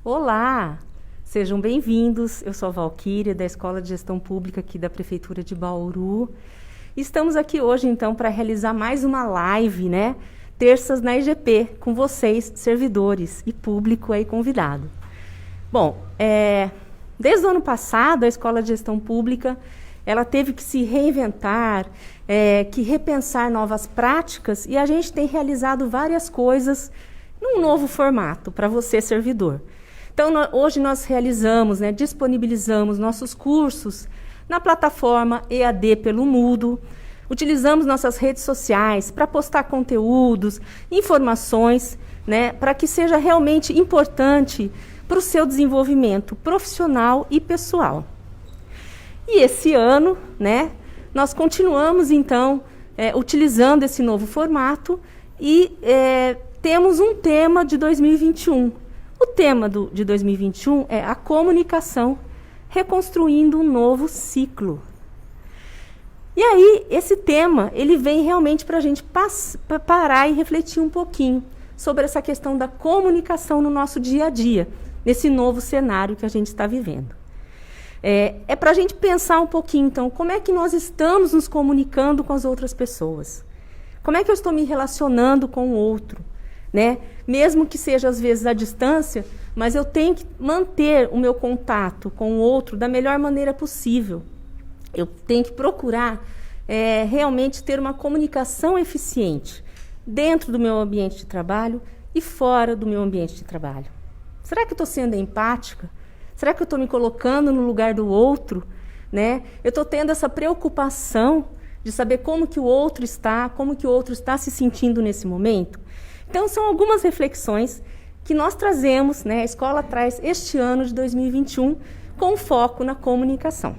Olá, sejam bem-vindos. Eu sou a Valquíria, da Escola de Gestão Pública aqui da Prefeitura de Bauru. Estamos aqui hoje, então, para realizar mais uma live, né? Terças na IGP, com vocês, servidores e público aí convidado. Bom, desde o ano passado, a Escola de Gestão Pública, ela teve que se reinventar, que repensar novas práticas, e a gente tem realizado várias coisas num novo formato para você, servidor. Então, hoje nós realizamos, disponibilizamos nossos cursos na plataforma EAD pelo Moodle, utilizamos nossas redes sociais para postar conteúdos, informações, para que seja realmente importante para o seu desenvolvimento profissional e pessoal. E esse ano, nós continuamos, então, utilizando esse novo formato e temos um tema de 2021. O tema de 2021 é a comunicação, reconstruindo um novo ciclo. E aí, esse tema, ele vem realmente para a gente parar e refletir um pouquinho sobre essa questão da comunicação no nosso dia a dia, nesse novo cenário que a gente está vivendo. É para a gente pensar um pouquinho, então, como é que nós estamos nos comunicando com as outras pessoas? Como é que eu estou me relacionando com o outro? Mesmo que seja, às vezes, à distância, mas eu tenho que manter o meu contato com o outro da melhor maneira possível. Eu tenho que procurar realmente ter uma comunicação eficiente dentro do meu ambiente de trabalho e fora do meu ambiente de trabalho. Será que eu estou sendo empática? Será que eu estou me colocando no lugar do outro? Eu estou tendo essa preocupação de saber como que o outro está, como que o outro está se sentindo nesse momento? Então, são algumas reflexões que nós trazemos, a escola traz este ano de 2021, com foco na comunicação.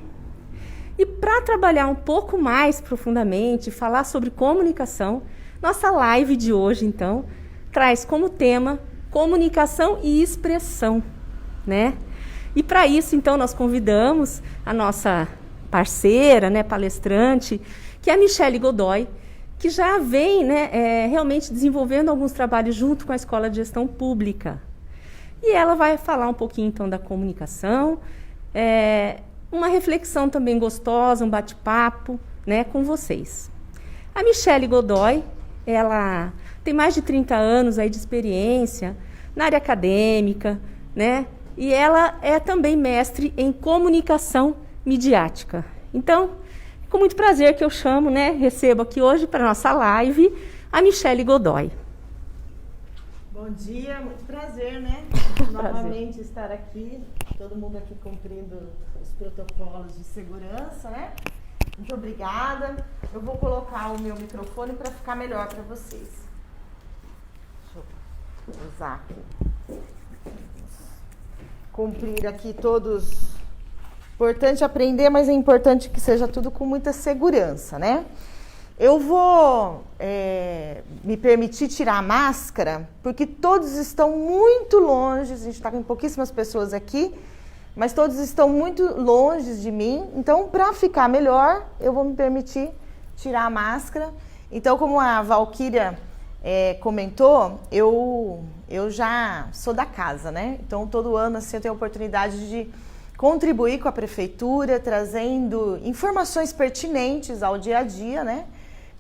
E para trabalhar um pouco mais profundamente, falar sobre comunicação, nossa live de hoje, então, traz como tema comunicação e expressão, E para isso, então, nós convidamos a nossa parceira, palestrante, que é a Michele Godoy, que já vem realmente desenvolvendo alguns trabalhos junto com a Escola de Gestão Pública. E ela vai falar um pouquinho, então, da comunicação, uma reflexão também gostosa, um bate-papo, com vocês. A Michele Godoy, ela tem mais de 30 anos aí de experiência na área acadêmica, e ela é também mestre em comunicação midiática. Então, com muito prazer que eu chamo, recebo aqui hoje para a nossa live a Michele Godoy. Bom dia, muito prazer, novamente estar aqui, todo mundo aqui cumprindo os protocolos de segurança, Muito obrigada. Eu vou colocar o meu microfone para ficar melhor para vocês. Deixa eu usar aqui. Cumprir aqui todos. Importante aprender, mas é importante que seja tudo com muita segurança, Eu vou me permitir tirar a máscara, porque todos estão muito longe, a gente está com pouquíssimas pessoas aqui, mas todos estão muito longe de mim, então, para ficar melhor, eu vou me permitir tirar a máscara. Então, como a Valquíria comentou, eu já sou da casa, Então, todo ano, assim, eu tenho a oportunidade de contribuir com a prefeitura, trazendo informações pertinentes ao dia a dia,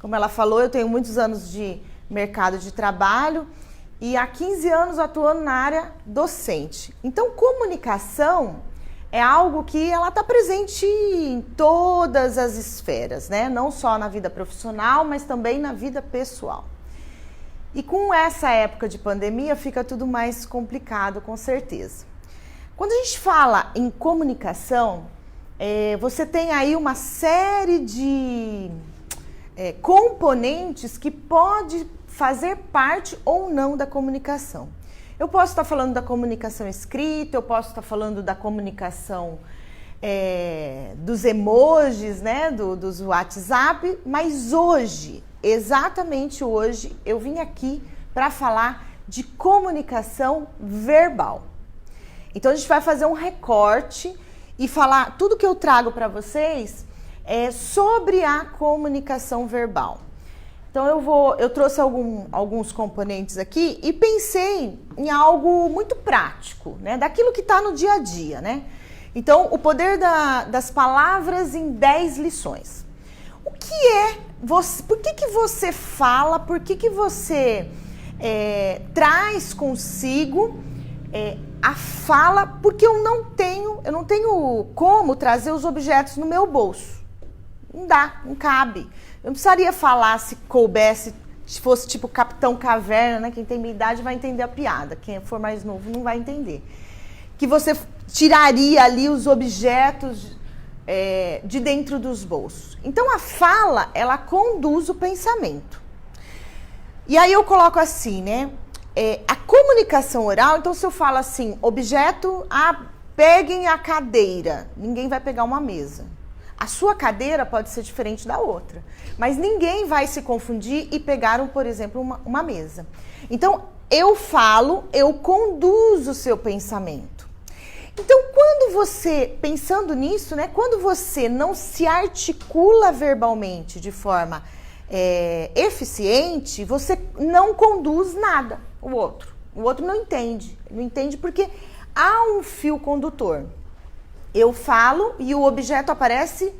Como ela falou, eu tenho muitos anos de mercado de trabalho e há 15 anos atuando na área docente. Então, comunicação é algo que ela está presente em todas as esferas, Não só na vida profissional, mas também na vida pessoal. E com essa época de pandemia, fica tudo mais complicado, com certeza. Quando a gente fala em comunicação, você tem aí uma série de componentes que pode fazer parte ou não da comunicação. Eu posso estar falando da comunicação escrita, eu posso estar falando da comunicação dos emojis, dos WhatsApp, mas hoje, exatamente hoje, eu vim aqui para falar de comunicação verbal. Então, a gente vai fazer um recorte e falar tudo que eu trago para vocês sobre a comunicação verbal. Então eu trouxe alguns componentes aqui e pensei em algo muito prático, né? Daquilo que está no dia a dia, né? Então, o poder das palavras em 10 lições. O que é você? Por que você fala? Por que você traz consigo a fala? Porque eu não tenho como trazer os objetos no meu bolso. Não dá, não cabe. Eu não precisaria falar se coubesse, se fosse tipo Capitão Caverna, né? Quem tem minha idade vai entender a piada. Quem for mais novo não vai entender. Que você tiraria ali os objetos de dentro dos bolsos. Então, a fala, ela conduz o pensamento. E aí eu coloco assim, né? A comunicação oral, então se eu falo assim, objeto, peguem a cadeira, ninguém vai pegar uma mesa. A sua cadeira pode ser diferente da outra, mas ninguém vai se confundir e pegar, por exemplo, uma mesa. Então, eu falo, eu conduzo o seu pensamento. Então, quando você, pensando nisso, né, quando você não se articula verbalmente de forma eficiente, você não conduz nada o outro. O outro não entende porque há um fio condutor. Eu falo e o objeto aparece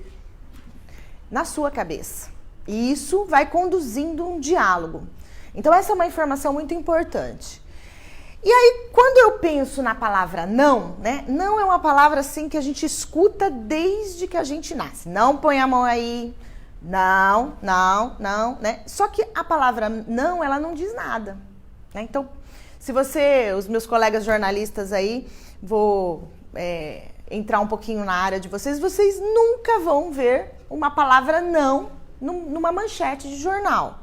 na sua cabeça. E isso vai conduzindo um diálogo. Então, essa é uma informação muito importante. E aí, quando eu penso na palavra não, né? Não é uma palavra assim que a gente escuta desde que a gente nasce. Não põe a mão aí. Não, né? Só que a palavra não, ela não diz nada, né? Então, se os meus colegas jornalistas aí, vou entrar um pouquinho na área de vocês nunca vão ver uma palavra não numa manchete de jornal.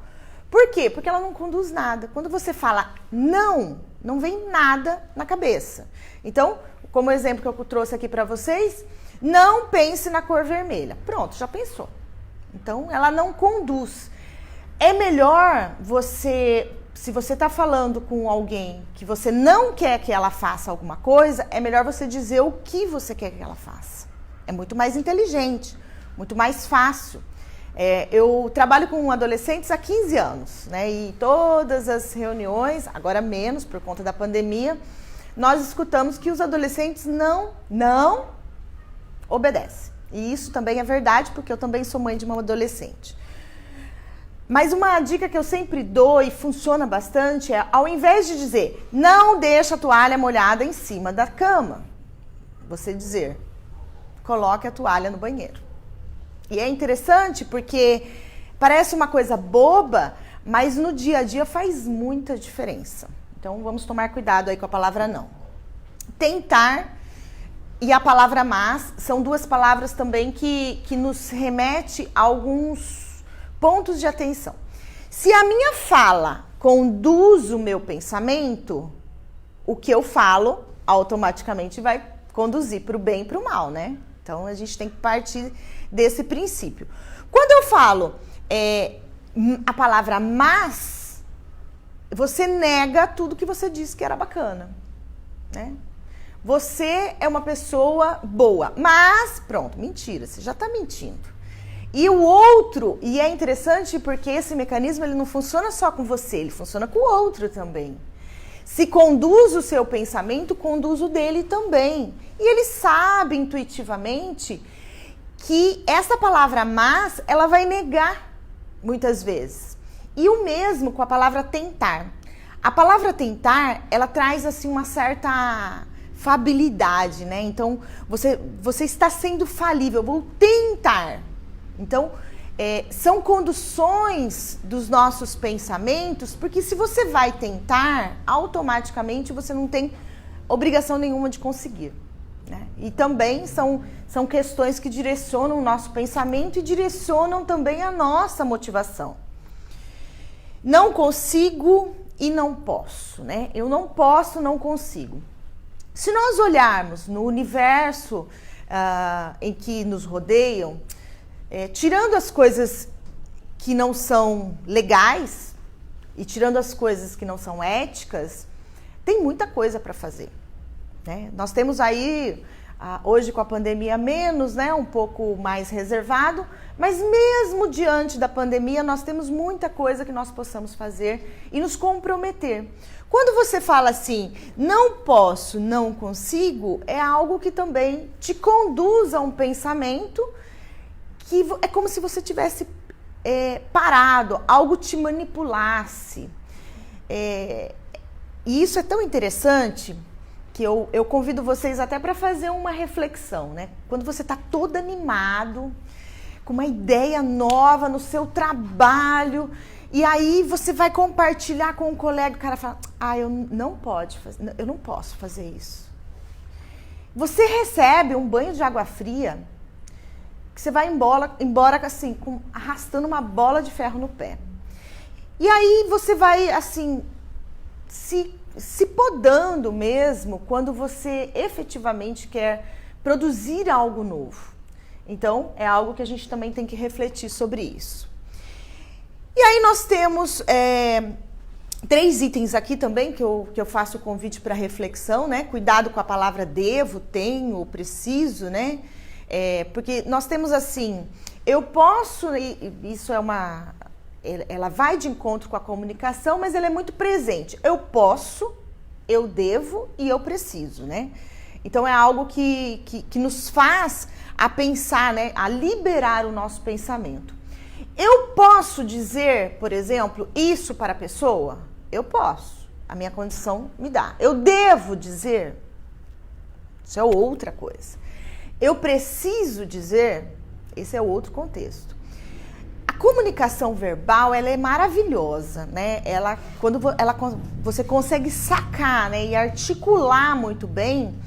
Por quê? Porque ela não conduz nada. Quando você fala não vem nada na cabeça. Então, como exemplo que eu trouxe aqui para vocês, não pense na cor vermelha. Pronto, já pensou. Então, ela não conduz. É melhor se você está falando com alguém que você não quer que ela faça alguma coisa, é melhor você dizer o que você quer que ela faça. É muito mais inteligente, muito mais fácil. Eu trabalho com adolescentes há 15 anos, né? E todas as reuniões, agora menos por conta da pandemia, nós escutamos que os adolescentes não obedecem. E isso também é verdade, porque eu também sou mãe de uma adolescente. Mas uma dica que eu sempre dou e funciona bastante é, ao invés de dizer, não deixa a toalha molhada em cima da cama, você dizer, coloque a toalha no banheiro. E é interessante porque parece uma coisa boba, mas no dia a dia faz muita diferença. Então vamos tomar cuidado aí com a palavra não. Tentar e a palavra mas são duas palavras também que nos remete a alguns pontos de atenção. Se a minha fala conduz o meu pensamento, o que eu falo automaticamente vai conduzir para o bem e para o mal, né? Então a gente tem que partir desse princípio. Quando eu falo a palavra mas, você nega tudo que você disse que era bacana, né? Você é uma pessoa boa, mas pronto, mentira, você já está mentindo. E o outro, e é interessante porque esse mecanismo ele não funciona só com você, ele funciona com o outro também. Se conduz o seu pensamento, conduz o dele também. E ele sabe intuitivamente que essa palavra mas, ela vai negar muitas vezes. E o mesmo com a palavra tentar. A palavra tentar, ela traz assim uma certa fabilidade, né? Então, você está sendo falível, vou tentar. Então, são conduções dos nossos pensamentos, porque se você vai tentar, automaticamente você não tem obrigação nenhuma de conseguir, né? E também são questões que direcionam o nosso pensamento e direcionam também a nossa motivação. Não consigo e não posso, né? Eu não posso, não consigo. Se nós olharmos no universo em que nos rodeiam, tirando as coisas que não são legais e tirando as coisas que não são éticas, tem muita coisa para fazer, né? Nós temos aí Hoje com a pandemia menos, né? Um pouco mais reservado, mas mesmo diante da pandemia nós temos muita coisa que nós possamos fazer e nos comprometer. Quando você fala assim, não posso, não consigo, é algo que também te conduz a um pensamento que é como se você tivesse parado, algo te manipulasse. E isso é tão interessante que eu convido vocês até para fazer uma reflexão, né? Quando você está todo animado, com uma ideia nova no seu trabalho, e aí você vai compartilhar com um colega, o cara fala, eu não posso fazer isso. Você recebe um banho de água fria, que você vai embora assim, arrastando uma bola de ferro no pé. E aí você vai, assim, se podando mesmo quando você efetivamente quer produzir algo novo. Então, é algo que a gente também tem que refletir sobre isso. E aí nós temos 3 itens aqui também que eu faço o convite para reflexão, né? Cuidado com a palavra devo, tenho, preciso, né? Porque nós temos assim, eu posso, isso ela vai de encontro com a comunicação, mas ela é muito presente. Eu posso, eu devo e eu preciso, né? Então é algo que nos faz a pensar, né? A liberar o nosso pensamento. Eu posso dizer, por exemplo, isso para a pessoa? Eu posso. A minha condição me dá. Eu devo dizer? Isso é outra coisa. Eu preciso dizer? Esse é outro contexto. A comunicação verbal, ela é maravilhosa, né? Quando você consegue sacar, né, e articular muito bem,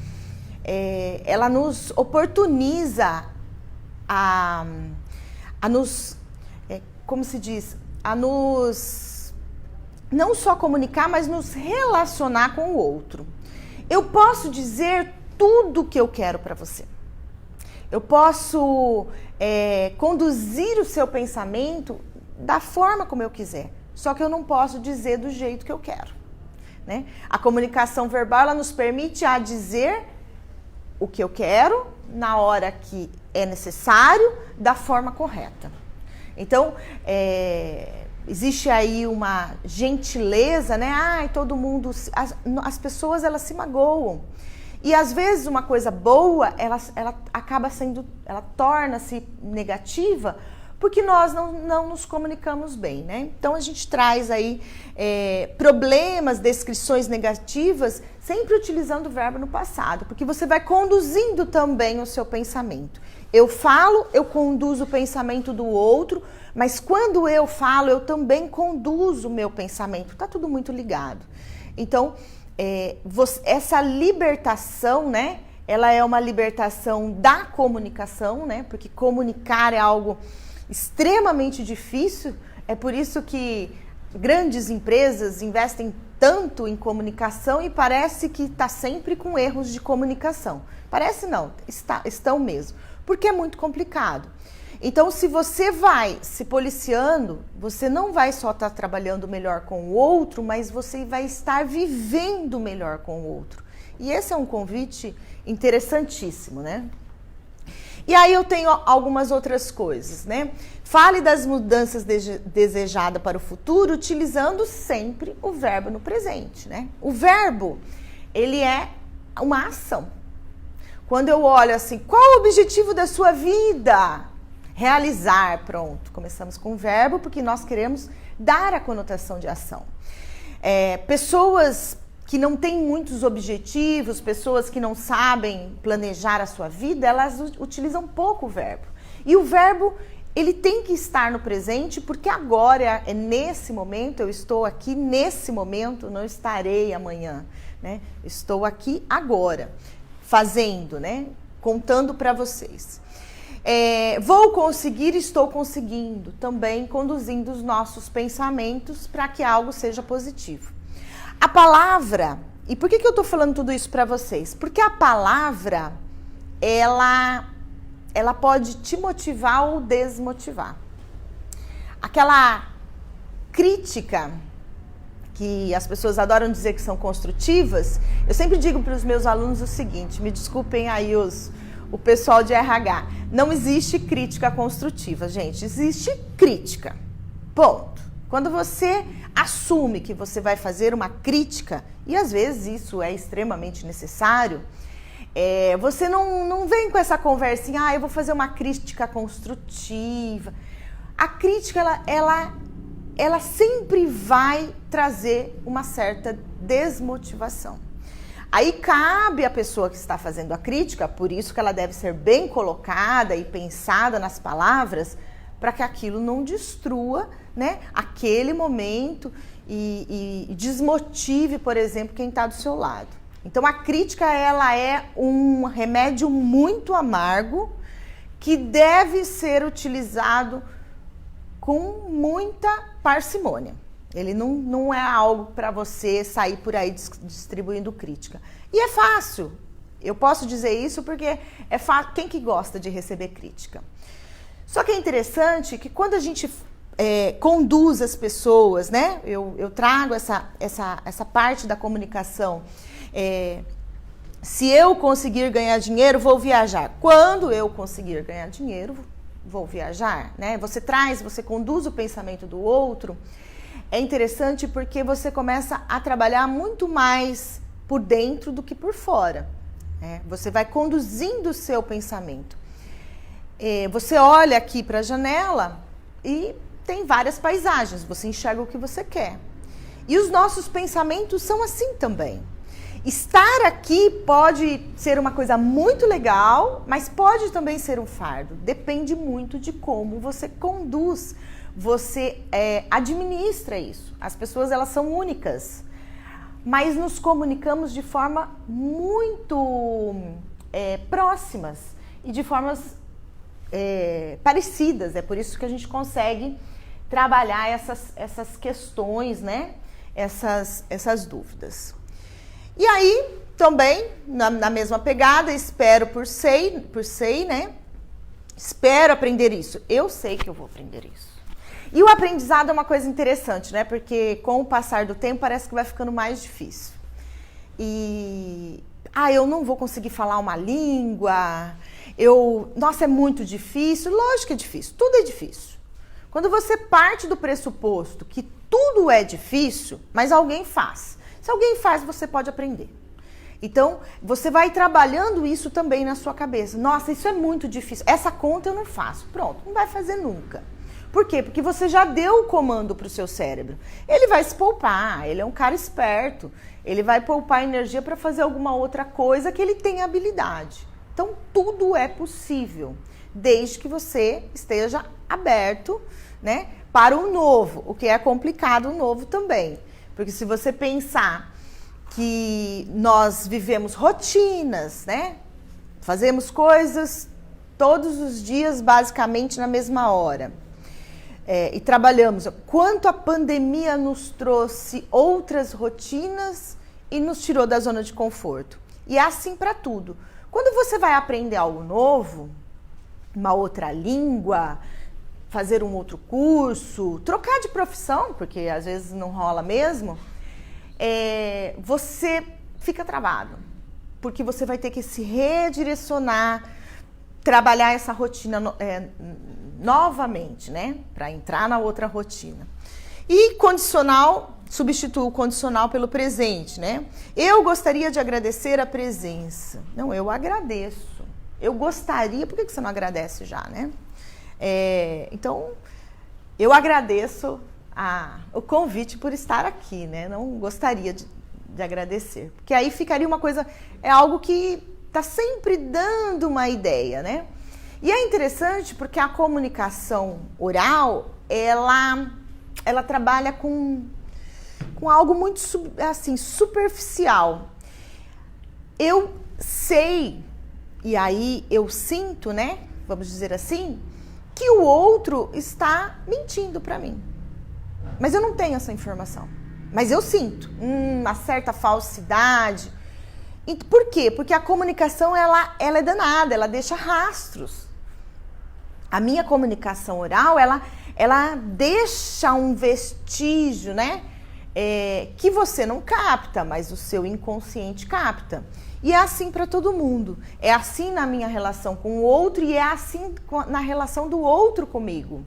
ela nos oportuniza a nos, como se diz, a nos não só comunicar, mas nos relacionar com o outro. Eu posso dizer tudo o que eu quero para você. Eu posso conduzir o seu pensamento da forma como eu quiser, só que eu não posso dizer do jeito que eu quero, né? A comunicação verbal, ela nos permite a dizer o que eu quero, na hora que é necessário, da forma correta. Então, existe aí uma gentileza, né? Todo mundo, as pessoas, elas se magoam. E às vezes uma coisa boa, ela acaba sendo, ela torna-se negativa porque nós não nos comunicamos bem, né? Então a gente traz aí problemas, descrições negativas, sempre utilizando o verbo no passado, porque você vai conduzindo também o seu pensamento. Eu falo, eu conduzo o pensamento do outro, mas quando eu falo, eu também conduzo o meu pensamento. Tá tudo muito ligado. Então, essa libertação, né? Ela é uma libertação da comunicação, né? Porque comunicar é algo extremamente difícil. É por isso que grandes empresas investem tanto em comunicação e parece que está sempre com erros de comunicação. Parece não, estão mesmo. Porque é muito complicado. Então, se você vai se policiando, você não vai só estar trabalhando melhor com o outro, mas você vai estar vivendo melhor com o outro. E esse é um convite interessantíssimo, né? E aí eu tenho algumas outras coisas, né? Fale das mudanças desejadas para o futuro, utilizando sempre o verbo no presente, né? O verbo, ele é uma ação. Quando eu olho assim, qual o objetivo da sua vida? Realizar, pronto. Começamos com o verbo porque nós queremos dar a conotação de ação. Pessoas que não têm muitos objetivos, pessoas que não sabem planejar a sua vida, elas utilizam pouco o verbo. E o verbo, ele tem que estar no presente porque agora, nesse momento, eu estou aqui, nesse momento, não estarei amanhã, né? Estou aqui agora, fazendo, né? Contando para vocês. Vou conseguir, estou conseguindo, também conduzindo os nossos pensamentos para que algo seja positivo. A palavra, e por que eu estou falando tudo isso para vocês? Porque a palavra, ela pode te motivar ou desmotivar. Aquela crítica, que as pessoas adoram dizer que são construtivas, eu sempre digo para os meus alunos o seguinte, me desculpem aí o pessoal de RH, não existe crítica construtiva, gente, existe crítica, ponto. Quando você assume que você vai fazer uma crítica, e às vezes isso é extremamente necessário, você não vem com essa conversinha, eu vou fazer uma crítica construtiva. A crítica, ela sempre vai trazer uma certa desmotivação. Aí cabe à pessoa que está fazendo a crítica, por isso que ela deve ser bem colocada e pensada nas palavras, para que aquilo não destrua, né, aquele momento e desmotive, por exemplo, quem está do seu lado. Então, a crítica, ela é um remédio muito amargo que deve ser utilizado com muita parcimônia. Ele não é algo para você sair por aí distribuindo crítica. E é fácil. Eu posso dizer isso porque é fácil. Quem que gosta de receber crítica? Só que é interessante que quando a gente conduz as pessoas, né? Eu trago essa parte da comunicação. Se eu conseguir ganhar dinheiro, vou viajar. Quando eu conseguir ganhar dinheiro, vou viajar, né? Você conduz o pensamento do outro. É interessante porque você começa a trabalhar muito mais por dentro do que por fora, né? Você vai conduzindo o seu pensamento. Você olha aqui para a janela e tem várias paisagens, você enxerga o que você quer. E os nossos pensamentos são assim também. Estar aqui pode ser uma coisa muito legal, mas pode também ser um fardo. Depende muito de como você conduz, você administra isso. As pessoas, elas são únicas, mas nos comunicamos de forma muito próximas e de formas parecidas. É por isso que a gente consegue trabalhar essas questões, né? Essas dúvidas. E aí, também, na mesma pegada, espero por sei, né? Espero aprender isso. Eu sei que eu vou aprender isso. E o aprendizado é uma coisa interessante, né? Porque com o passar do tempo parece que vai ficando mais difícil. Eu não vou conseguir falar uma língua. Nossa, é muito difícil. Lógico que é difícil. Tudo é difícil. Quando você parte do pressuposto que tudo é difícil, mas alguém faz. Se alguém faz, você pode aprender. Então, você vai trabalhando isso também na sua cabeça. Nossa, isso é muito difícil. Essa conta eu não faço. Pronto, não vai fazer nunca. Por quê? Porque você já deu o comando para o seu cérebro. Ele vai se poupar, ele é um cara esperto. Ele vai poupar energia para fazer alguma outra coisa que ele tem habilidade. Então, tudo é possível, desde que você esteja aberto, né, para o novo. O que é complicado, o novo também. Porque se você pensar que nós vivemos rotinas, né? Fazemos coisas todos os dias, basicamente na mesma hora. E trabalhamos. Quanto a pandemia nos trouxe outras rotinas e nos tirou da zona de conforto. E é assim para tudo. Quando você vai aprender algo novo, uma outra língua, fazer um outro curso, trocar de profissão, porque às vezes não rola mesmo, você fica travado, porque você vai ter que se redirecionar, trabalhar essa rotina novamente, né, para entrar na outra rotina. E condicional, substitui o condicional pelo presente, né? Eu gostaria de agradecer a presença. Não, eu agradeço. Eu gostaria, por que você não agradece já, né? Então, eu agradeço o convite por estar aqui, né? Não gostaria de agradecer, porque aí ficaria uma coisa, algo que está sempre dando uma ideia, né? E é interessante porque a comunicação oral, ela trabalha com algo muito assim, superficial. Eu sei, e aí eu sinto, né? Vamos dizer assim, que o outro está mentindo para mim. Mas eu não tenho essa informação. Mas eu sinto uma certa falsidade. E por quê? Porque a comunicação, ela é danada, ela deixa rastros. A minha comunicação oral, ela deixa um vestígio, né? que você não capta, mas o seu inconsciente capta. E é assim para todo mundo. É assim na minha relação com o outro e é assim na relação do outro comigo.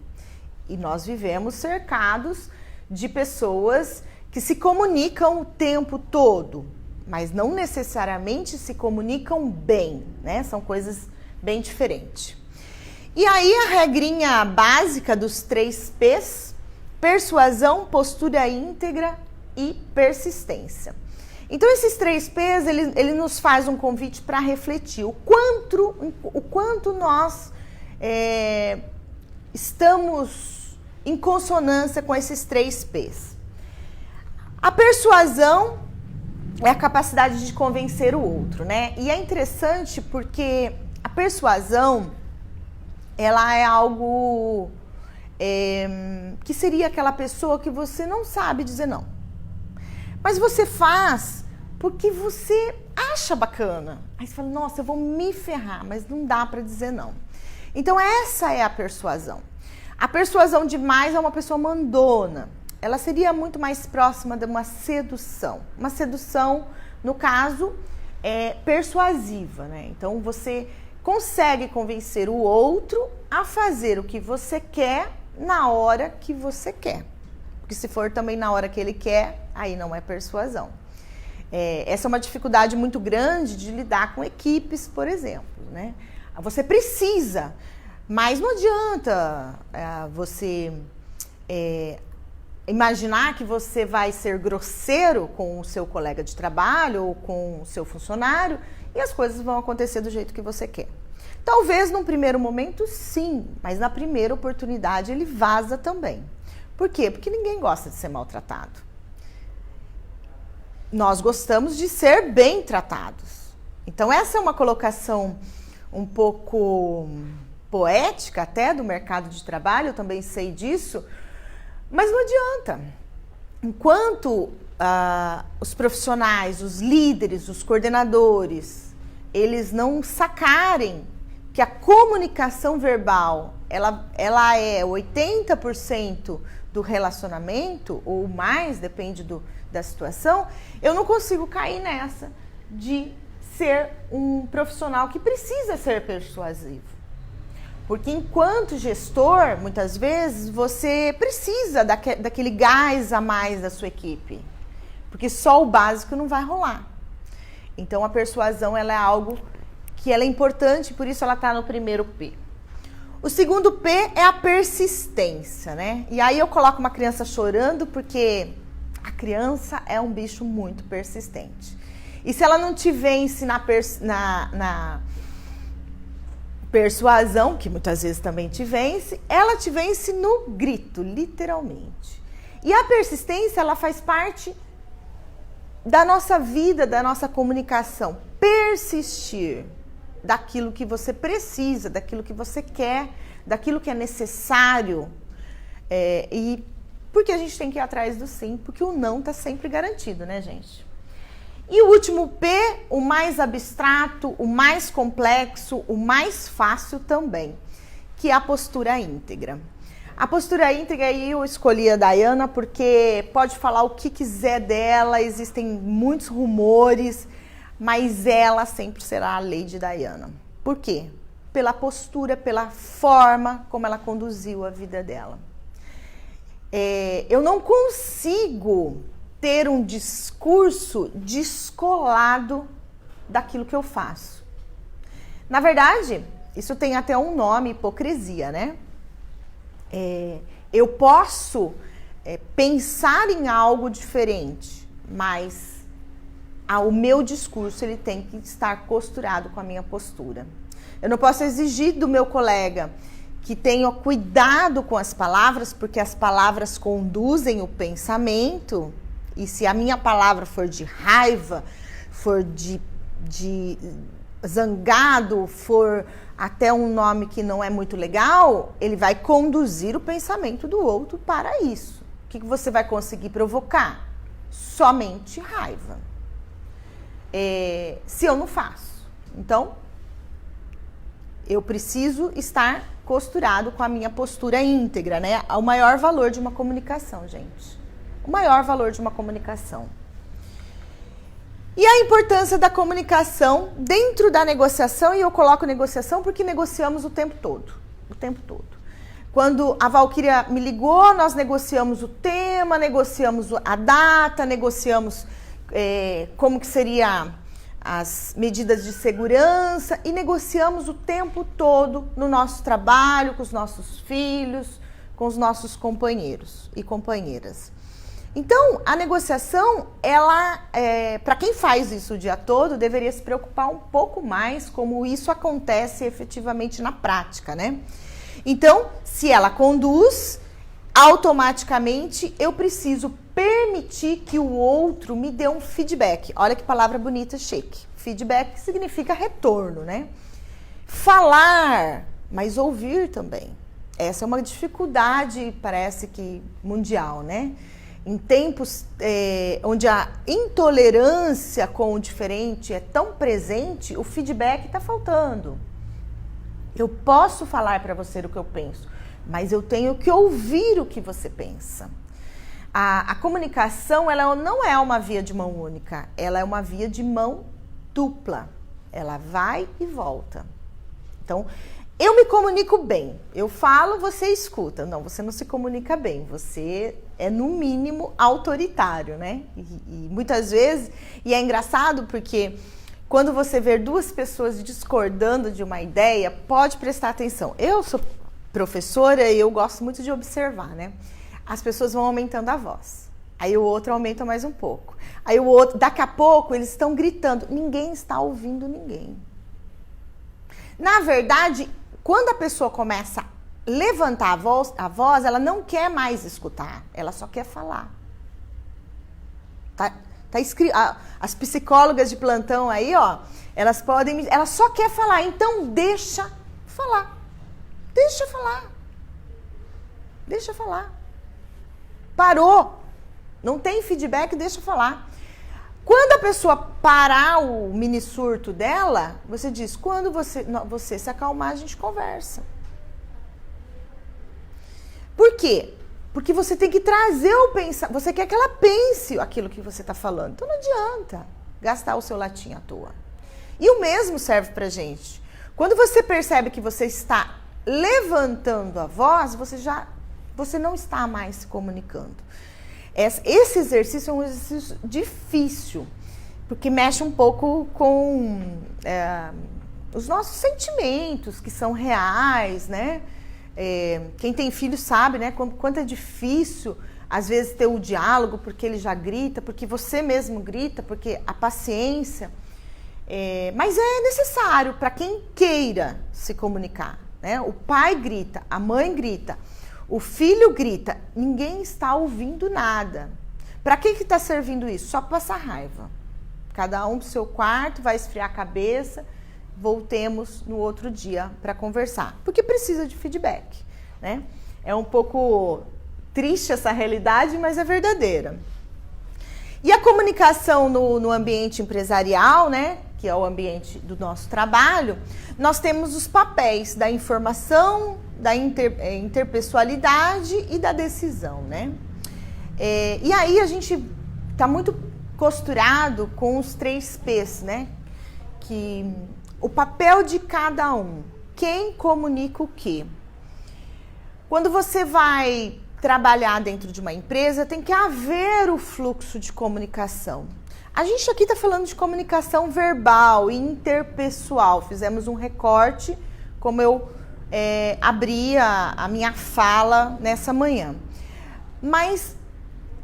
E nós vivemos cercados de pessoas que se comunicam o tempo todo, mas não necessariamente se comunicam bem, né? São coisas bem diferentes. E aí a regrinha básica dos 3 P's: persuasão, postura íntegra e persistência. Então esses 3 P's, ele nos faz um convite para refletir o quanto nós estamos em consonância com esses 3 P's. A persuasão é a capacidade de convencer o outro, né? E é interessante porque a persuasão, ela é algo que seria aquela pessoa que você não sabe dizer não. Mas você faz porque você acha bacana. Aí você fala, nossa, eu vou me ferrar, mas não dá para dizer não. Então essa é a persuasão. A persuasão demais é uma pessoa mandona. Ela seria muito mais próxima de uma sedução. Uma sedução, no caso, persuasiva, né? Então você consegue convencer o outro a fazer o que você quer na hora que você quer. Porque se for também na hora que ele quer, aí não é persuasão. Essa é uma dificuldade muito grande de lidar com equipes, por exemplo, né? Você precisa, mas não adianta você imaginar que você vai ser grosseiro com o seu colega de trabalho ou com o seu funcionário e as coisas vão acontecer do jeito que você quer. Talvez num primeiro momento sim, mas na primeira oportunidade ele vaza também. Por quê? Porque ninguém gosta de ser maltratado. Nós gostamos de ser bem tratados. Então essa é uma colocação um pouco poética até do mercado de trabalho, eu também sei disso, mas não adianta. Enquanto os profissionais, os líderes, os coordenadores, eles não sacarem que a comunicação verbal, ela é 80% do relacionamento, ou mais, depende da situação, eu não consigo cair nessa de ser um profissional que precisa ser persuasivo. Porque enquanto gestor, muitas vezes, você precisa daquele gás a mais da sua equipe. Porque só o básico não vai rolar. Então a persuasão ela é algo que ela é importante, por isso ela está no primeiro P. O segundo P é a persistência, né? E aí eu coloco uma criança chorando porque a criança é um bicho muito persistente. E se ela não te vence na persuasão, que muitas vezes também te vence, ela te vence no grito, literalmente. E a persistência, ela faz parte da nossa vida, da nossa comunicação. Persistir daquilo que você precisa, daquilo que você quer, daquilo que é necessário. E porque a gente tem que ir atrás do sim, porque o não está sempre garantido, né, gente? E o último P, o mais abstrato, o mais complexo, o mais fácil também, que é a postura íntegra. A postura íntegra aí eu escolhi a Dayana porque pode falar o que quiser dela, existem muitos rumores, mas ela sempre será a Lady Diana. Por quê? Pela postura, pela forma como ela conduziu a vida dela. Eu não consigo ter um discurso descolado daquilo que eu faço. Na verdade, isso tem até um nome, hipocrisia, né? Eu posso pensar em algo diferente, mas o meu discurso ele tem que estar costurado com a minha postura. Eu não posso exigir do meu colega que tenha cuidado com as palavras, porque as palavras conduzem o pensamento. E se a minha palavra for de raiva, for de zangado, for até um nome que não é muito legal, ele vai conduzir o pensamento do outro para isso. O que você vai conseguir provocar? Somente raiva. Se eu não faço. Então, eu preciso estar costurado com a minha postura íntegra, né? O maior valor de uma comunicação, gente. o maior valor de uma comunicação. E a importância da comunicação dentro da negociação, e eu coloco negociação porque negociamos o tempo todo. O tempo todo. Quando a Valquíria me ligou, nós negociamos o tema, negociamos a data, negociamos como que seria as medidas de segurança e negociamos o tempo todo no nosso trabalho, com os nossos filhos, com os nossos companheiros e companheiras. Então, a negociação, ela, para quem faz isso o dia todo, deveria se preocupar um pouco mais como isso acontece efetivamente na prática, né? Então, se ela conduz, automaticamente eu preciso permitir que o outro me dê um feedback. Olha que palavra bonita, chique. Feedback significa retorno, né? Falar, mas ouvir também. Essa é uma dificuldade, parece que mundial, né? Em tempos onde a intolerância com o diferente é tão presente, o feedback está faltando. Eu posso falar para você o que eu penso, mas eu tenho que ouvir o que você pensa. A comunicação, ela não é uma via de mão única, ela é uma via de mão dupla. Ela vai e volta. Então, eu me comunico bem. Eu falo, você escuta. Não, você não se comunica bem. Você é, no mínimo, autoritário, né? E muitas vezes... E é engraçado porque quando você vê duas pessoas discordando de uma ideia, pode prestar atenção. Eu sou professora e eu gosto muito de observar, né? As pessoas vão aumentando a voz. Aí o outro aumenta mais um pouco. Aí o outro... Daqui a pouco, eles estão gritando. Ninguém está ouvindo ninguém. Na verdade... Quando a pessoa começa a levantar a voz, ela não quer mais escutar, ela só quer falar. Tá escrito, as psicólogas de plantão aí, ó, elas só quer falar, então deixa falar. Deixa falar. Deixa falar. Parou. Não tem feedback, deixa falar. Quando a pessoa parar o mini surto dela, você diz, quando você se acalmar, a gente conversa. Por quê? Porque você tem que trazer o pensamento, você quer que ela pense aquilo que você está falando. Então não adianta gastar o seu latim à toa. E o mesmo serve pra gente. Quando você percebe que você está levantando a voz, você não está mais se comunicando. Esse exercício é um exercício difícil, porque mexe um pouco com os nossos sentimentos, que são reais, né? Quem tem filho sabe, né? Quanto é difícil, às vezes, ter o diálogo, porque ele já grita, porque você mesmo grita, porque a paciência... mas é necessário para quem queira se comunicar, né? O pai grita, a mãe grita, o filho grita, ninguém está ouvindo nada. Para que está servindo isso? Só para passar raiva. Cada um pro seu quarto, vai esfriar a cabeça, voltemos no outro dia para conversar. Porque precisa de feedback, né? É um pouco triste essa realidade, mas é verdadeira. E a comunicação no ambiente empresarial, né? Que é o ambiente do nosso trabalho, nós temos os papéis da informação, da interpessoalidade e da decisão, né? E aí a gente está muito costurado com os 3 P's, né? Que o papel de cada um, quem comunica o quê? Quando você vai trabalhar dentro de uma empresa, tem que haver o fluxo de comunicação. A gente aqui está falando de comunicação verbal e interpessoal. Fizemos um recorte, como eu abri a minha fala nessa manhã. Mas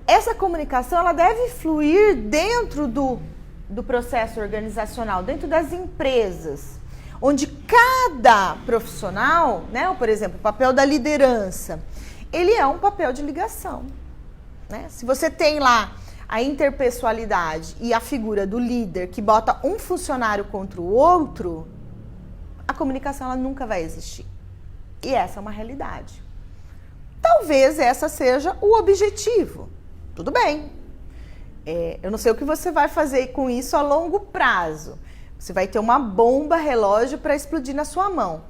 essa comunicação, ela deve fluir dentro do processo organizacional, dentro das empresas, onde cada profissional, né, por exemplo, o papel da liderança, ele é um papel de ligação, né? Se você tem lá a interpessoalidade e a figura do líder que bota um funcionário contra o outro, a comunicação ela nunca vai existir. E essa é uma realidade. Talvez essa seja o objetivo. Tudo bem. Eu não sei o que você vai fazer com isso a longo prazo. Você vai ter uma bomba relógio para explodir na sua mão.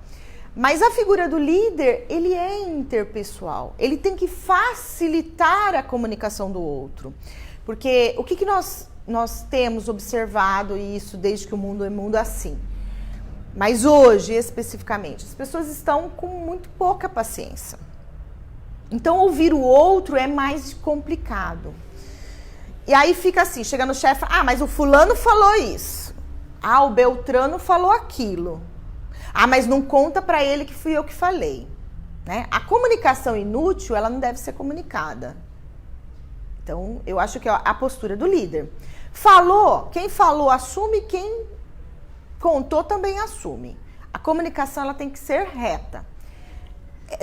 Mas a figura do líder, ele é interpessoal. Ele tem que facilitar a comunicação do outro. Porque o que nós temos observado isso desde que o mundo é mundo assim? Mas hoje, especificamente, as pessoas estão com muito pouca paciência. Então, ouvir o outro é mais complicado. E aí fica assim, chega no chefe, mas o fulano falou isso. O Beltrano falou aquilo. Mas não conta pra ele que fui eu que falei. Né? A comunicação inútil, ela não deve ser comunicada. Então, eu acho que é a postura do líder. Falou, quem falou assume, quem contou também assume. A comunicação, ela tem que ser reta.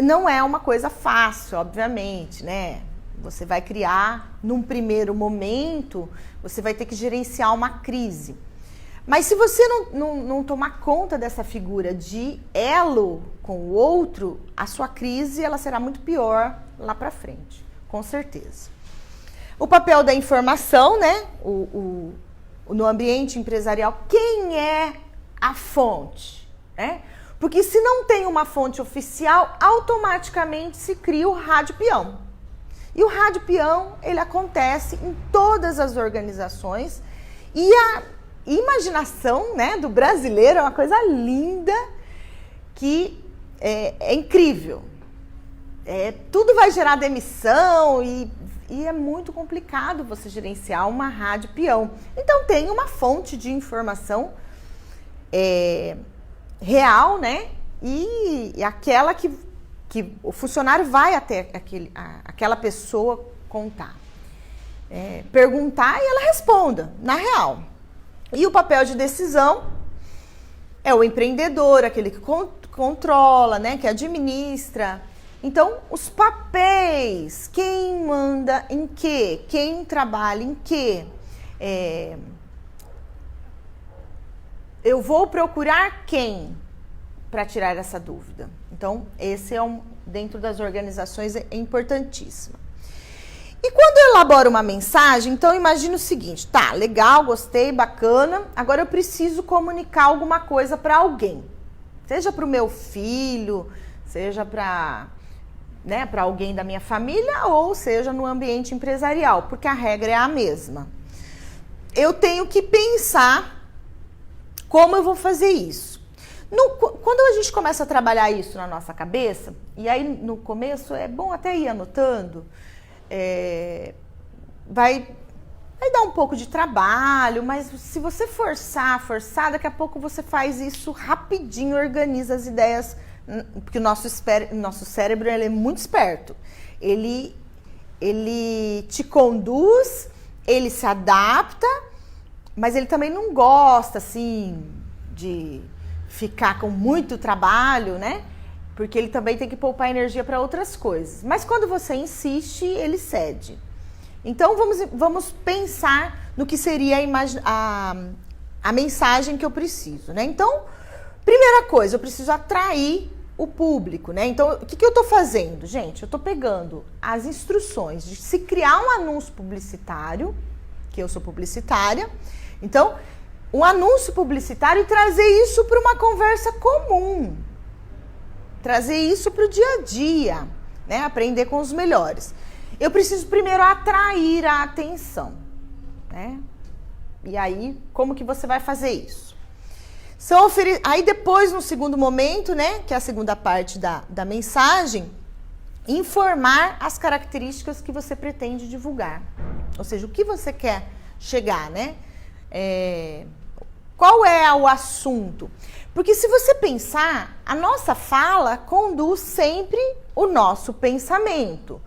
Não é uma coisa fácil, obviamente, né? Você vai criar, num primeiro momento, você vai ter que gerenciar uma crise. Mas se você não tomar conta dessa figura de elo com o outro, a sua crise ela será muito pior lá para frente, com certeza. O papel da informação, né? No ambiente empresarial, quem é a fonte? Né? Porque se não tem uma fonte oficial, automaticamente se cria o rádio peão. E o rádio peão, ele acontece em todas as organizações e a imaginação, né, do brasileiro é uma coisa linda que é incrível. Tudo vai gerar demissão e é muito complicado você gerenciar uma rádio peão. Então tem uma fonte de informação real, né, e aquela que o funcionário vai até aquela pessoa contar. Perguntar e ela responda, na real. E o papel de decisão é o empreendedor, aquele que controla, né, que administra. Então, os papéis, quem manda em quê? Quem trabalha em quê? Eu vou procurar quem para tirar essa dúvida. Então, esse dentro das organizações é importantíssimo. E quando eu elaboro uma mensagem, então imagina o seguinte, tá, legal, gostei, bacana, agora eu preciso comunicar alguma coisa para alguém. Seja para o meu filho, seja para alguém da minha família, ou seja no ambiente empresarial, porque a regra é a mesma. Eu tenho que pensar como eu vou fazer isso. Quando a gente começa a trabalhar isso na nossa cabeça, e aí no começo é bom até ir anotando, vai dar um pouco de trabalho, mas se você forçar, daqui a pouco você faz isso rapidinho, organiza as ideias, porque o nosso cérebro ele é muito esperto. Ele te conduz, ele se adapta, mas ele também não gosta, assim, de ficar com muito trabalho, né? Porque ele também tem que poupar energia para outras coisas. Mas quando você insiste, ele cede. Então, vamos pensar no que seria a mensagem que eu preciso, né? Então, primeira coisa, eu preciso atrair o público, né? Então, o que eu estou fazendo? Gente, eu estou pegando as instruções de se criar um anúncio publicitário, que eu sou publicitária. Então, um anúncio publicitário e trazer isso para uma conversa comum. Trazer isso para o dia a dia, né? Aprender com os melhores. Eu preciso primeiro atrair a atenção, né? E aí, como que você vai fazer isso? Aí depois, no segundo momento, né? Que é a segunda parte da mensagem, informar as características que você pretende divulgar. Ou seja, o que você quer chegar, né? Qual é o assunto? Porque se você pensar, a nossa fala conduz sempre o nosso pensamento.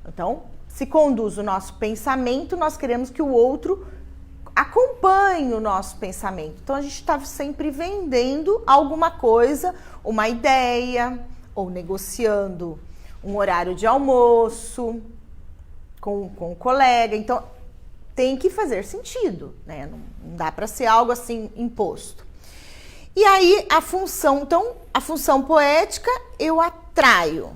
Então, se conduz o nosso pensamento, nós queremos que o outro acompanhe o nosso pensamento. Então, a gente está sempre vendendo alguma coisa, uma ideia, ou negociando um horário de almoço com um colega. Então, tem que fazer sentido, né? Não dá para ser algo assim imposto. E aí a função poética, eu atraio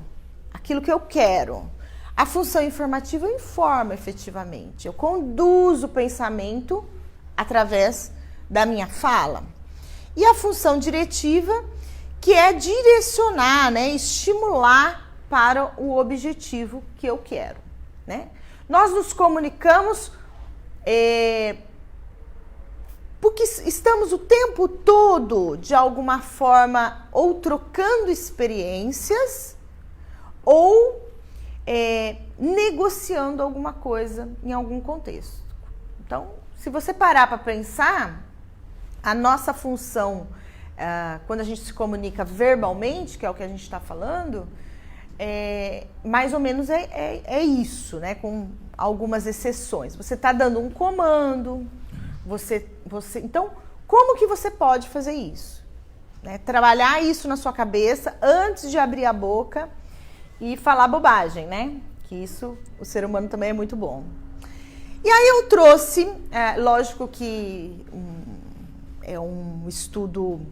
aquilo que eu quero. A função informativa, eu informo efetivamente. Eu conduzo o pensamento através da minha fala. E a função diretiva, que é direcionar, né, estimular para o objetivo que eu quero, né? Nós nos comunicamos porque estamos o tempo todo, de alguma forma, ou trocando experiências, ou negociando alguma coisa em algum contexto. Então, se você parar para pensar, a nossa função, quando a gente se comunica verbalmente, que é o que a gente está falando, mais ou menos é isso, né? Com algumas exceções. Você está dando um comando, então, como que você pode fazer isso? Né? Trabalhar isso na sua cabeça antes de abrir a boca e falar bobagem, né? Que isso, o ser humano também é muito bom. E aí eu trouxe, lógico que é um estudo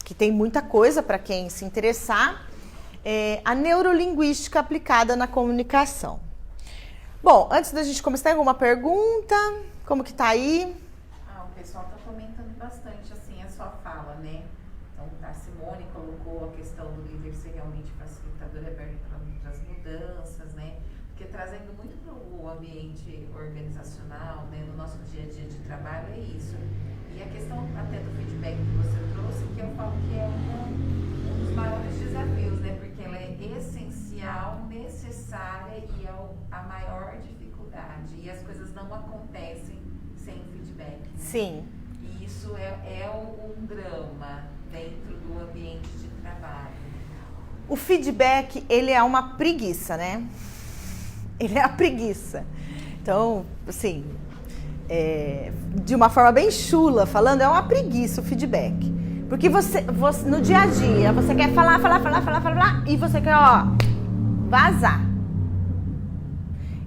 que tem muita coisa para quem se interessar, a neurolinguística aplicada na comunicação. Bom, antes da gente começar, tem alguma pergunta? Como que tá aí? O pessoal está comentando bastante assim a sua fala, né? Então, a Simone colocou a questão do líder ser realmente facilitador e aberto para as mudanças, né? Porque trazendo muito para o ambiente organizacional, né? No nosso dia a dia de trabalho é isso. E a questão até do feedback que você trouxe, que eu falo que é um dos maiores desafios, né? Porque ela é essencial, necessária e é a maior dificuldade. E as coisas não acontecem sem feedback. Né? Sim. E isso é um drama dentro do ambiente de trabalho. O feedback, ele é uma preguiça, né? Ele é a preguiça. Então, assim, de uma forma bem chula falando, é uma preguiça o feedback. Porque você no dia a dia, você quer falar, e você quer, vazar.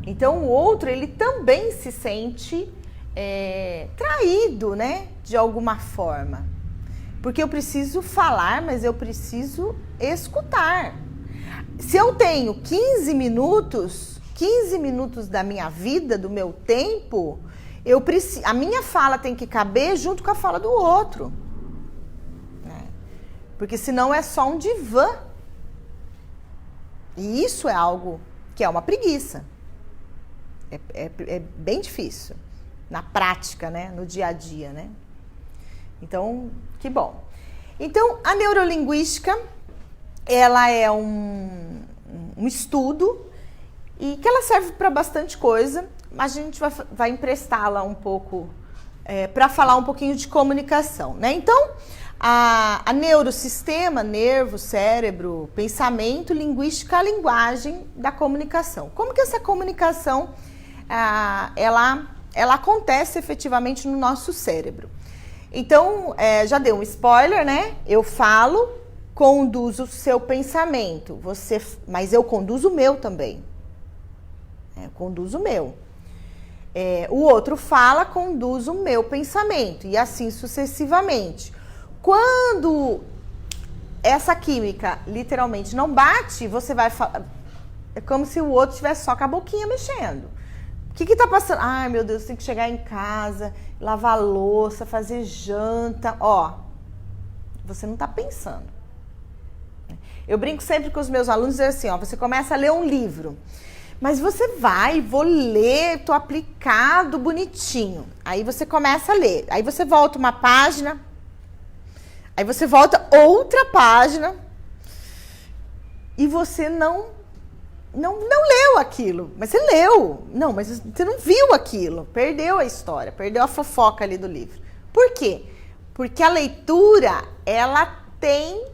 Então, o outro, ele também se sente traído, né? De alguma forma. Porque eu preciso falar, mas eu preciso escutar. Se eu tenho 15 minutos da minha vida, do meu tempo, a minha fala tem que caber junto com a fala do outro. Né? Porque senão é só um divã. E isso é algo que é uma preguiça. É bem difícil. Na prática, né? No dia a dia, né? Então, que bom. Então, a neurolinguística, ela é um estudo e que ela serve para bastante coisa, mas a gente vai emprestá-la um pouco para falar um pouquinho de comunicação, né? Então, a neurosistema, nervo, cérebro, pensamento, linguística, a linguagem da comunicação. Como que essa comunicação, ela acontece efetivamente no nosso cérebro? Então, já dei um spoiler, né? Eu falo, conduzo o seu pensamento, mas eu conduzo o meu também. Eu conduzo o meu. O outro fala, conduz o meu pensamento, e assim sucessivamente. Quando essa química literalmente não bate, você vai falar. É como se o outro tivesse só com a boquinha mexendo. O que tá passando? Ai, meu Deus, tem que chegar em casa, lavar louça, fazer janta. Você não tá pensando. Eu brinco sempre com os meus alunos e dizer assim, você começa a ler um livro. Mas você vou ler, tô aplicado, bonitinho. Aí você começa a ler. Aí você volta uma página. Aí você volta outra página. E você não leu aquilo, mas você leu. Não, mas você não viu aquilo. Perdeu a história, perdeu a fofoca ali do livro. Por quê? Porque a leitura, ela tem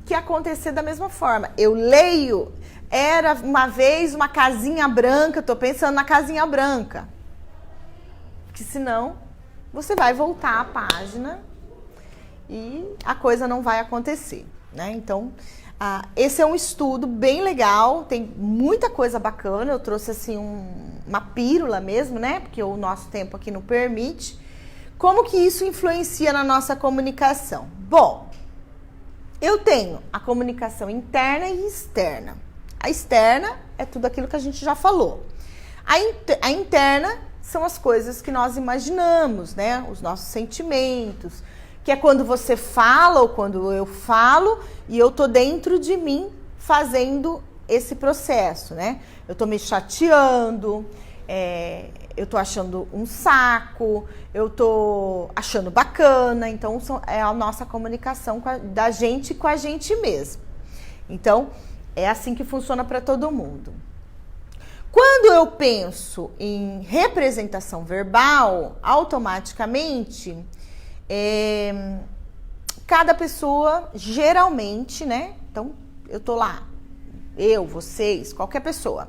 que acontecer da mesma forma. Eu leio, era uma vez uma casinha branca, eu tô pensando na casinha branca. Porque senão, você vai voltar à página e a coisa não vai acontecer, né? Então, esse é um estudo bem legal, tem muita coisa bacana. Eu trouxe assim uma pílula mesmo, né? Porque o nosso tempo aqui não permite. Como que isso influencia na nossa comunicação? Bom, eu tenho a comunicação interna e externa. A externa é tudo aquilo que a gente já falou. A interna são as coisas que nós imaginamos, né? Os nossos sentimentos, que é quando você fala ou quando eu falo e eu tô dentro de mim fazendo esse processo, né? Eu tô me chateando, eu tô achando um saco, eu tô achando bacana. Então, é a nossa comunicação da gente com a gente mesmo. Então, é assim que funciona para todo mundo. Quando eu penso em representação verbal, automaticamente, cada pessoa, geralmente, né? Então, eu tô lá, eu, vocês, qualquer pessoa.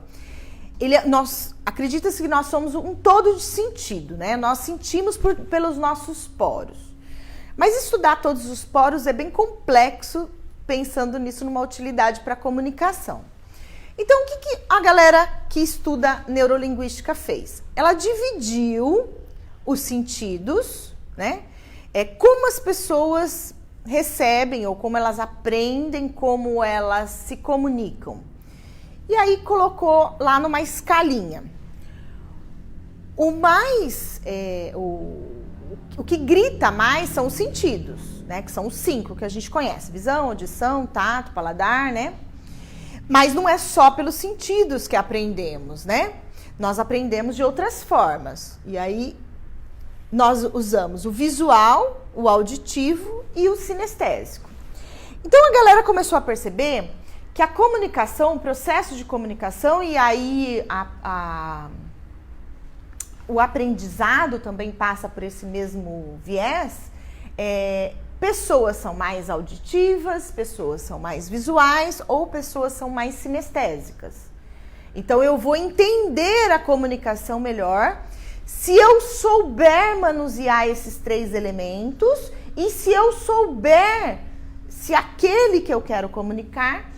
Acredita-se que nós somos um todo de sentido, né? Nós sentimos pelos nossos poros. Mas estudar todos os poros é bem complexo, pensando nisso numa utilidade para a comunicação. Então, o que a galera que estuda neurolinguística fez? Ela dividiu os sentidos, né? Como as pessoas recebem ou como elas aprendem, como elas se comunicam. E aí colocou lá numa escalinha. O que grita mais são os sentidos, né? Que são os 5 que a gente conhece: visão, audição, tato, paladar, né? Mas não é só pelos sentidos que aprendemos, né? Nós aprendemos de outras formas. E aí nós usamos o visual, o auditivo e o sinestésico. Então a galera começou a perceber que a comunicação, o processo de comunicação e aí o aprendizado também passa por esse mesmo viés. Pessoas são mais auditivas, pessoas são mais visuais ou pessoas são mais sinestésicas. Então eu vou entender a comunicação melhor se eu souber manusear esses 3 elementos e se eu souber se aquele que eu quero comunicar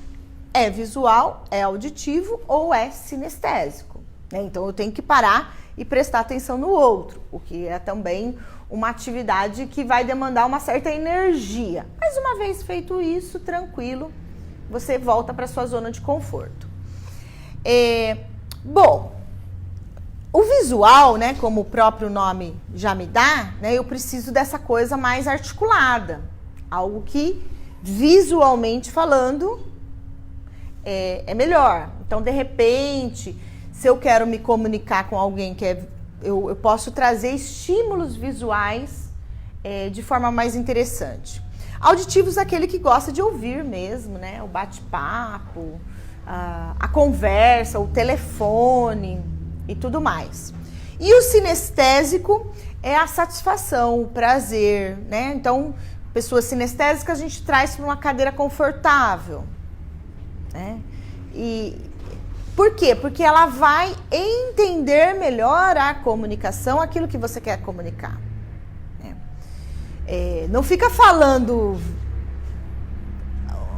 é visual, é auditivo ou é sinestésico, né? Então eu tenho que parar e prestar atenção no outro, o que é também uma atividade que vai demandar uma certa energia. Mas uma vez feito isso, tranquilo, você volta para sua zona de conforto. Bom, o visual, né, como o próprio nome já me dá, né, eu preciso dessa coisa mais articulada, algo que visualmente falando é melhor. Então, de repente, se eu quero me comunicar com alguém eu posso trazer estímulos visuais de forma mais interessante. Auditivos é aquele que gosta de ouvir mesmo, né? O bate-papo, a conversa, o telefone e tudo mais. E o sinestésico é a satisfação, o prazer, né? Então, pessoas sinestésicas a gente traz para uma cadeira confortável, né? Por quê? Porque ela vai entender melhor a comunicação, aquilo que você quer comunicar. Não fica falando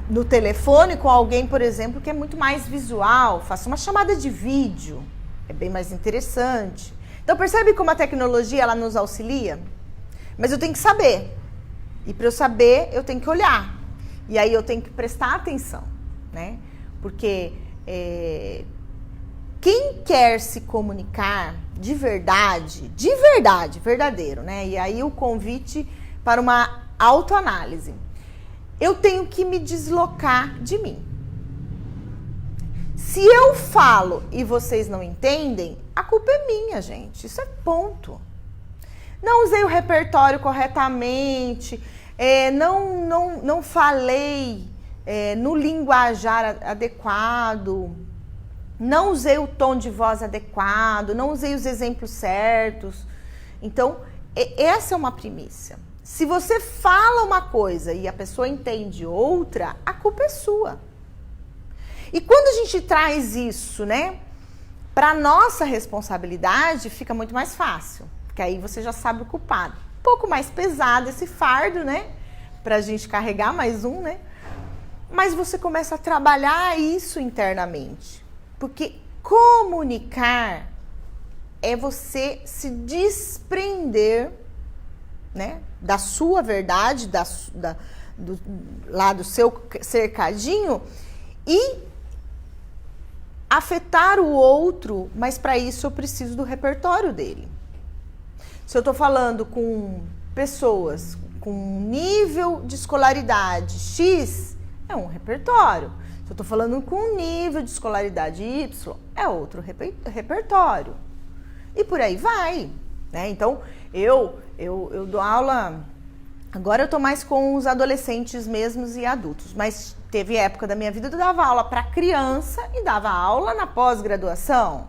no telefone com alguém, por exemplo, que é muito mais visual. Faça uma chamada de vídeo, é bem mais interessante. Então percebe como a tecnologia ela nos auxilia? Mas eu tenho que saber. E para eu saber, eu tenho que olhar. E aí eu tenho que prestar atenção, né? Porque quem quer se comunicar de verdade, verdadeiro, né? E aí o convite para uma autoanálise. Eu tenho que me deslocar de mim. Se eu falo e vocês não entendem, a culpa é minha, gente. Isso é ponto. Não usei o repertório corretamente, não falei no linguajar adequado, não usei o tom de voz adequado, não usei os exemplos certos. Então, essa é uma primícia. Se você fala uma coisa e a pessoa entende outra, a culpa é sua. E quando a gente traz isso, né, para nossa responsabilidade, fica muito mais fácil, porque aí você já sabe o culpado. Um pouco mais pesado esse fardo, né, pra gente carregar mais um, né? Mas você começa a trabalhar isso internamente. Porque comunicar é você se desprender, né, da sua verdade, do seu cercadinho e afetar o outro, mas para isso eu preciso do repertório dele. Se eu estou falando com pessoas, com nível de escolaridade X, é um repertório. Se eu estou falando com nível de escolaridade Y, é outro repertório. E por aí vai, né? Então, eu dou aula... Agora eu estou mais com os adolescentes mesmos e adultos, mas teve época da minha vida que eu dava aula para criança e dava aula na pós-graduação.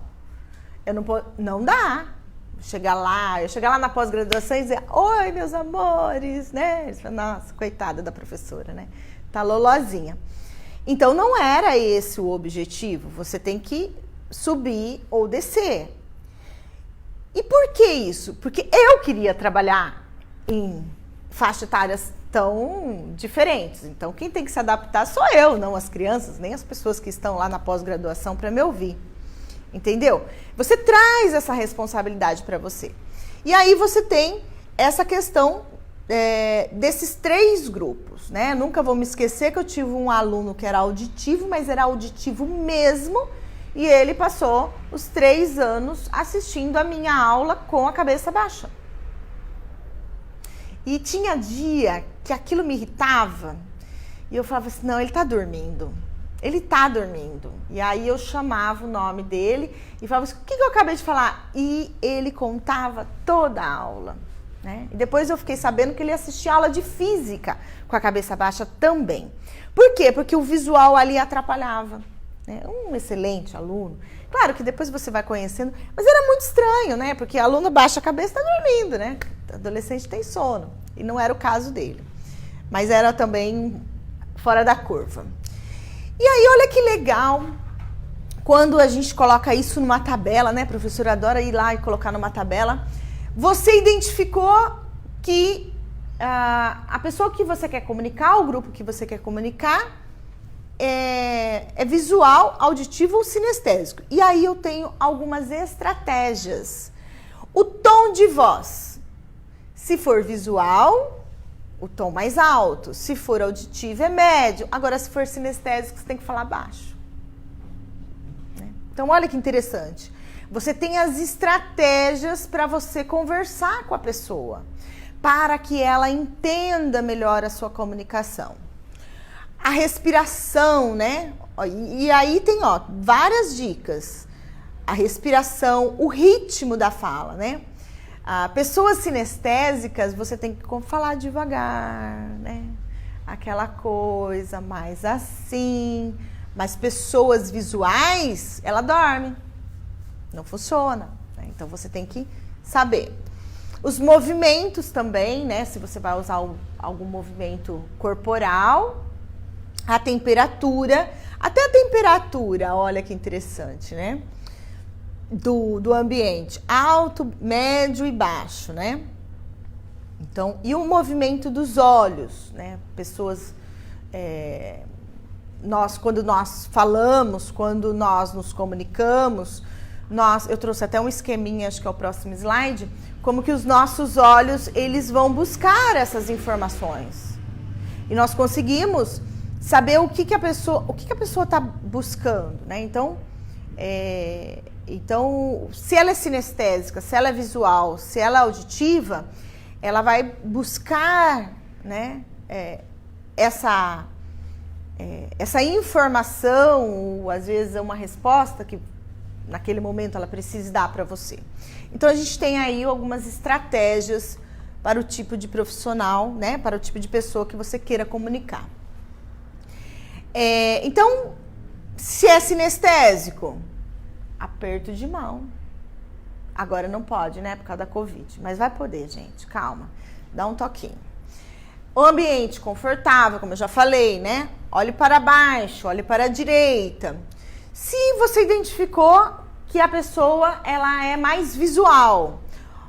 Não dá. Eu chegar lá na pós-graduação e dizer, oi, meus amores, né? Eles falam, nossa, coitada da professora, né? Tá lolozinha. Então, não era esse o objetivo. Você tem que subir ou descer. E por que isso? Porque eu queria trabalhar em faixas etárias tão diferentes. Então, quem tem que se adaptar sou eu, não as crianças, nem as pessoas que estão lá na pós-graduação para me ouvir. Entendeu? Você traz essa responsabilidade para você. E aí você tem essa questão desses 3 grupos, né? Nunca vou me esquecer que eu tive um aluno que era auditivo, mas era auditivo mesmo, e ele passou os 3 anos assistindo a minha aula com a cabeça baixa. E tinha dia que aquilo me irritava e eu falava assim, não, ele tá dormindo. Ele tá dormindo. E aí eu chamava o nome dele e falava assim, o que eu acabei de falar? E ele contava toda a aula, né? E depois eu fiquei sabendo que ele assistia aula de física com a cabeça baixa também. Por quê? Porque o visual ali atrapalhava, né? Um excelente aluno. Claro que depois você vai conhecendo, mas era muito estranho, né? Porque aluno baixa a cabeça e tá dormindo, né? Adolescente tem sono. E não era o caso dele. Mas era também fora da curva. E aí, olha que legal, quando a gente coloca isso numa tabela, né? A professora adora ir lá e colocar numa tabela. Você identificou que a pessoa que você quer comunicar, o grupo que você quer comunicar, é visual, auditivo ou sinestésico. E aí eu tenho algumas estratégias. O tom de voz. Se for visual, o tom mais alto. Se for auditivo, é médio. Agora, se for sinestésico, você tem que falar baixo. Então, olha que interessante. Você tem as estratégias para você conversar com a pessoa, para que ela entenda melhor a sua comunicação. A respiração, né? E aí tem, várias dicas. A respiração, o ritmo da fala, né? Pessoas sinestésicas, você tem que falar devagar, né? Aquela coisa mais assim. Mas pessoas visuais, ela dorme. Não funciona, né? Então você tem que saber. Os movimentos também, né? Se você vai usar algum movimento corporal. A temperatura. Até a temperatura, olha que interessante, né? Do ambiente, alto, médio e baixo, né? Então, e o movimento dos olhos, né? Pessoas, quando nós falamos, quando nós nos comunicamos, eu trouxe até um esqueminha, acho que é o próximo slide, como que os nossos olhos, eles vão buscar essas informações. E nós conseguimos saber o que a pessoa está buscando, né? Então, se ela é sinestésica, se ela é visual, se ela é auditiva, ela vai buscar, né, essa informação, ou às vezes é uma resposta que naquele momento ela precisa dar para você. Então, a gente tem aí algumas estratégias para o tipo de profissional, né, para o tipo de pessoa que você queira comunicar. Então, se é sinestésico, aperto de mão. Agora não pode, né? Por causa da Covid. Mas vai poder, gente. Calma. Dá um toquinho. O ambiente confortável, como eu já falei, né? Olhe para baixo, olhe para a direita. Se você identificou que a pessoa, ela é mais visual,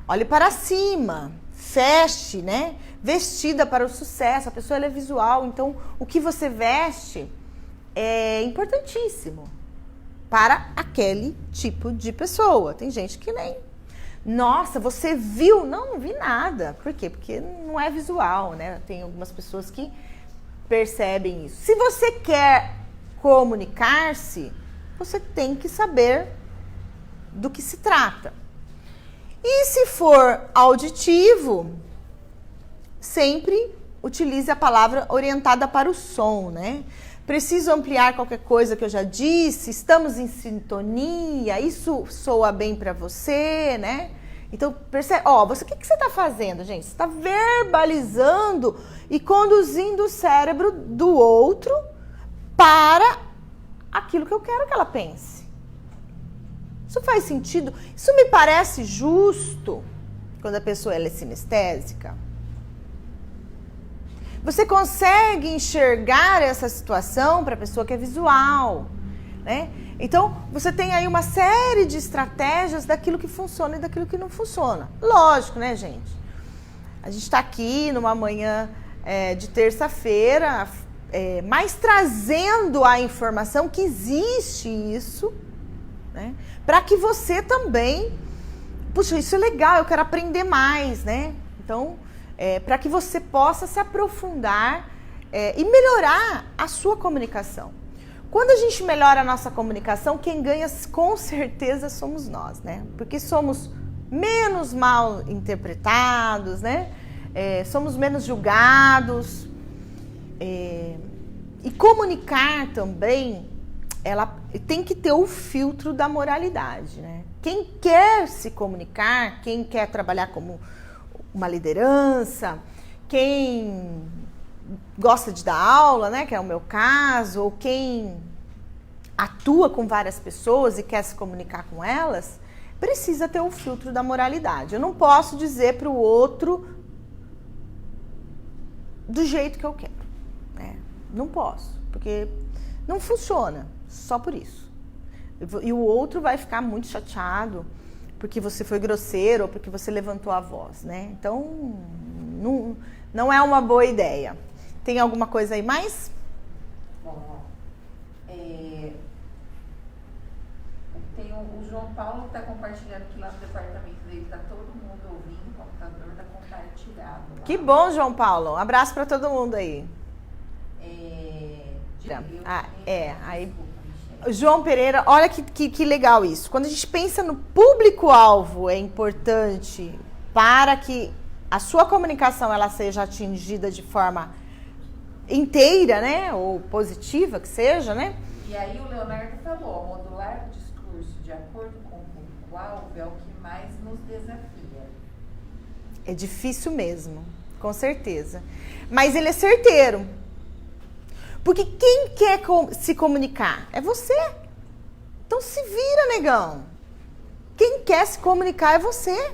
olhe para cima. Feche, né? Vestida para o sucesso. A pessoa, ela é visual. Então, o que você veste é importantíssimo para aquele tipo de pessoa. Tem gente que nem... Nossa, você viu? Não vi nada. Por quê? Porque não é visual, né? Tem algumas pessoas que percebem isso. Se você quer comunicar-se, você tem que saber do que se trata. E se for auditivo, sempre utilize a palavra orientada para o som, né? Preciso ampliar qualquer coisa que eu já disse? Estamos em sintonia? Isso soa bem para você, né? Então, percebe, o que você está fazendo, gente? Você está verbalizando e conduzindo o cérebro do outro para aquilo que eu quero que ela pense. Isso faz sentido? Isso me parece justo quando a pessoa ela é sinestésica? Você consegue enxergar essa situação para a pessoa que é visual, né? Então, você tem aí uma série de estratégias daquilo que funciona e daquilo que não funciona. Lógico, né, gente? A gente está aqui numa manhã de terça-feira, mas trazendo a informação que existe isso, né? Para que você também... Puxa, isso é legal, eu quero aprender mais, né? Então... para que você possa se aprofundar e melhorar a sua comunicação. Quando a gente melhora a nossa comunicação, quem ganha com certeza somos nós, né? Porque somos menos mal interpretados, né? Somos menos julgados. E comunicar também, ela tem que ter o filtro da moralidade, né? Quem quer se comunicar, quem quer trabalhar como uma liderança, quem gosta de dar aula, né, que é o meu caso, ou quem atua com várias pessoas e quer se comunicar com elas, precisa ter o filtro da moralidade. Eu não posso dizer para o outro do jeito que eu quero, né? Não posso, porque não funciona, só por isso. E o outro vai ficar muito chateado porque você foi grosseiro ou porque você levantou a voz, né? Então, não é uma boa ideia. Tem alguma coisa aí mais? Bom, tem o João Paulo que está compartilhando aqui lá no departamento dele, está todo mundo ouvindo, o computador está compartilhado. Lá. Que bom, João Paulo. Um abraço para todo mundo aí. Aí... João Pereira, olha que legal isso. Quando a gente pensa no público-alvo, é importante para que a sua comunicação ela seja atingida de forma inteira, né? Ou positiva que seja, né? E aí o Leonardo falou, modular o discurso de acordo com o público-alvo é o que mais nos desafia. É difícil mesmo, com certeza. Mas ele é certeiro. Porque quem quer se comunicar? É você. Então se vira, negão. Quem quer se comunicar é você.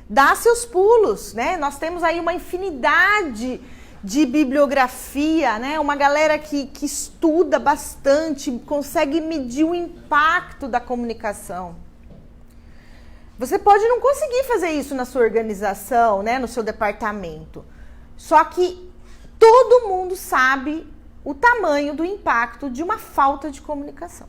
Dá seus pulos, né? Nós temos aí uma infinidade de bibliografia, né? Uma galera que estuda bastante, consegue medir o impacto da comunicação. Você pode não conseguir fazer isso na sua organização, né? No seu departamento. Só que todo mundo sabe o tamanho do impacto de uma falta de comunicação.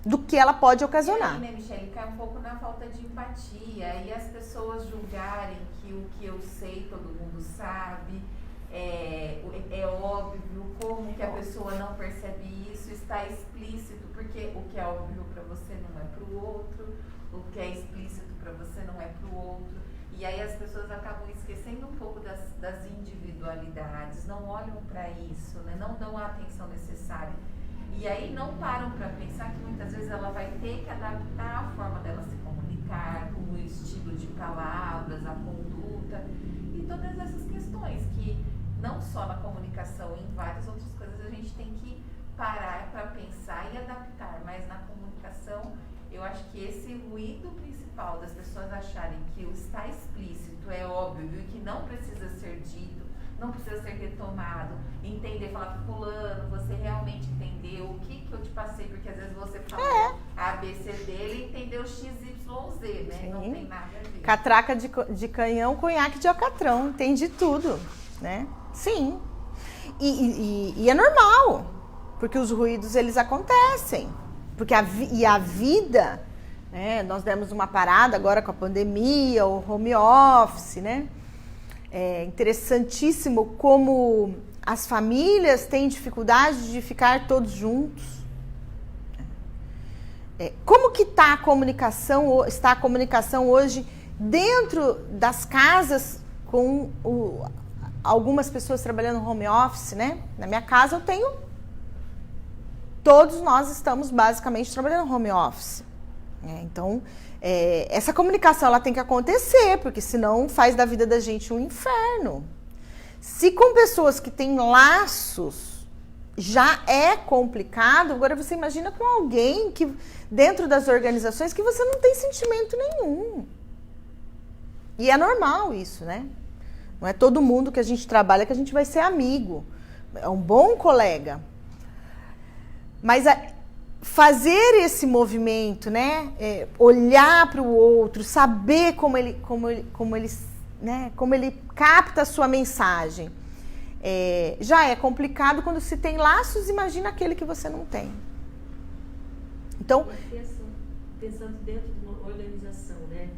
Do que ela pode ocasionar. E aí, né, Michele, cai um pouco na falta de empatia. E as pessoas julgarem que o que eu sei todo mundo sabe. É óbvio, como que a pessoa não percebe isso, está explícito, porque o que é óbvio para você não é para o outro, o que é explícito para você não é para o outro. E aí as pessoas acabam esquecendo um pouco das individualidades, não olham para isso, né? Não dão a atenção necessária. E aí não param para pensar que muitas vezes ela vai ter que adaptar a forma dela se comunicar, o estilo de palavras, a conduta e todas essas questões que não só na comunicação, em várias outras coisas a gente tem que parar para pensar e adaptar, mas na comunicação eu acho que esse ruído principal das pessoas acharem que o está explícito é óbvio e que não precisa ser dito, não precisa ser retomado, entender, falar para fulano, você realmente entendeu o que eu te passei, porque às vezes você fala A, B, C, D, ele entendeu X, Y, Z, né? Sim. Não tem nada a ver. Catraca de canhão, conhaque de alcatrão, entende tudo, né? Sim. E é normal, porque os ruídos, eles acontecem. Porque a vida, né, nós demos uma parada agora com a pandemia, o home office, né? É interessantíssimo como as famílias têm dificuldade de ficar todos juntos. Como que está a comunicação hoje dentro das casas com algumas pessoas trabalhando home office, né? Na minha casa eu tenho... Todos nós estamos basicamente trabalhando home office. Então, essa comunicação ela tem que acontecer, porque senão faz da vida da gente um inferno. Se com pessoas que têm laços já é complicado, agora você imagina com alguém que dentro das organizações que você não tem sentimento nenhum. E é normal isso, né? Não é todo mundo que a gente trabalha que a gente vai ser amigo. É um bom colega. Mas fazer esse movimento, né? Olhar para o outro, saber como ele capta a sua mensagem. Já é complicado quando se tem laços, imagina aquele que você não tem. Então, pensando dentro de uma organização, né?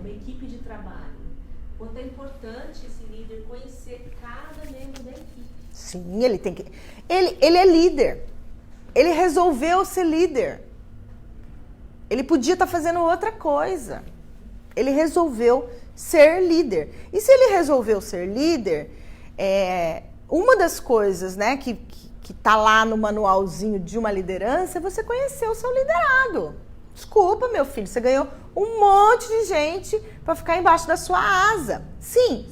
Uma equipe de trabalho. Quanto é importante esse líder conhecer cada membro da equipe. Sim, ele tem que. Ele é líder. Ele resolveu ser líder. Ele podia estar fazendo outra coisa. Ele resolveu ser líder. E se ele resolveu ser líder, uma das coisas, né, que tá lá no manualzinho de uma liderança é você conhecer o seu liderado. Desculpa, meu filho, você ganhou um monte de gente para ficar embaixo da sua asa. Sim.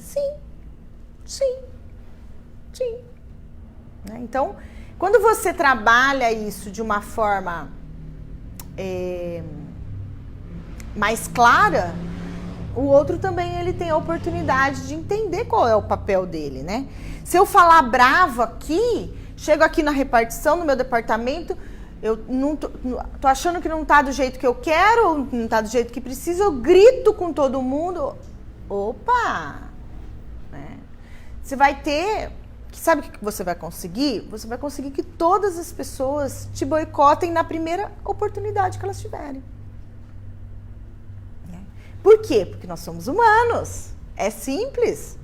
Né? Então, quando você trabalha isso de uma forma mais clara, o outro também ele tem a oportunidade de entender qual é o papel dele, né? Se eu falar bravo aqui, chego aqui na repartição, no meu departamento, eu não tô achando que não tá do jeito que eu quero, não tá do jeito que preciso, eu grito com todo mundo. Opa! Né? Você vai ter... Sabe o que você vai conseguir? Você vai conseguir que todas as pessoas te boicotem na primeira oportunidade que elas tiverem. Por quê? Porque nós somos humanos. É simples.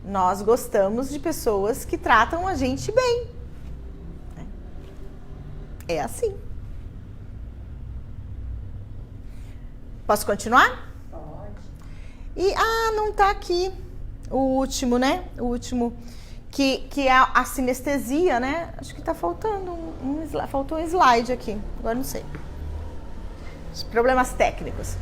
Nós gostamos de pessoas que tratam a gente bem. É assim. Posso continuar? Pode. E, não tá aqui o último, né? O último... Que é a sinestesia, né? Acho que tá faltando faltou um slide aqui. Agora não sei. Os problemas técnicos.